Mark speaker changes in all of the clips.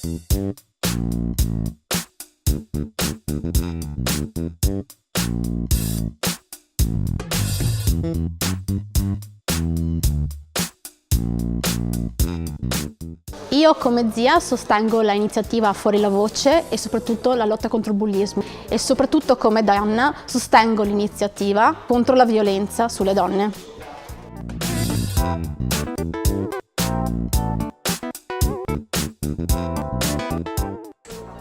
Speaker 1: Io come zia sostengo l'iniziativa Fuori la Voce e soprattutto la lotta contro il bullismo e soprattutto come donna sostengo l'iniziativa contro la violenza sulle donne.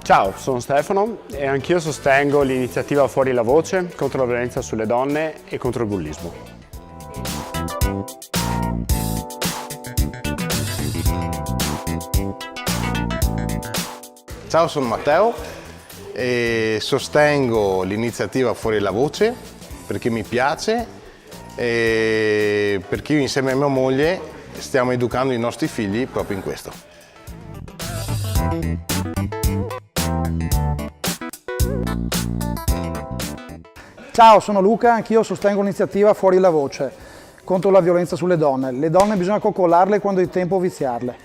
Speaker 2: Ciao, sono Stefano e anch'io sostengo l'iniziativa Fuori la Voce contro la violenza sulle donne e contro il bullismo.
Speaker 3: Ciao, sono Matteo e sostengo l'iniziativa Fuori la Voce perché mi piace e perché io insieme a mia moglie stiamo educando i nostri figli proprio in questo.
Speaker 4: Ciao, sono Luca, anch'io sostengo l'iniziativa Fuori la Voce contro la violenza sulle donne. Le donne bisogna coccolarle quando è tempo viziarle.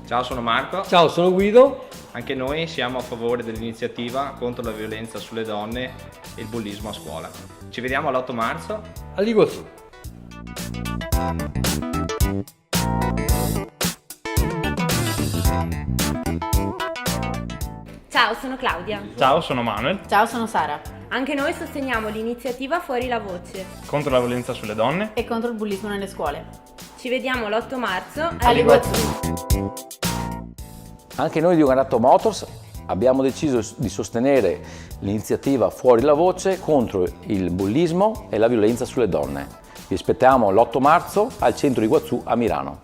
Speaker 5: Ciao, sono Marco.
Speaker 6: Ciao, sono Guido.
Speaker 5: Anche noi siamo a favore dell'iniziativa contro la violenza sulle donne e il bullismo a scuola. Ci vediamo all'8 marzo.
Speaker 6: All'Iguazú.
Speaker 7: Ciao, sono Claudia.
Speaker 8: Ciao, sono Manuel.
Speaker 9: Ciao, sono Sara.
Speaker 7: Anche noi sosteniamo l'iniziativa Fuori la Voce
Speaker 8: Contro la violenza sulle donne
Speaker 9: E contro il bullismo nelle scuole.
Speaker 7: Ci vediamo l'8 marzo
Speaker 9: all'Iguazú.
Speaker 10: Anche noi di Uganato Motors abbiamo deciso di sostenere l'iniziativa Fuori la Voce contro il bullismo e la violenza sulle donne. Vi aspettiamo l'8 marzo al centro di Iguazú a Milano.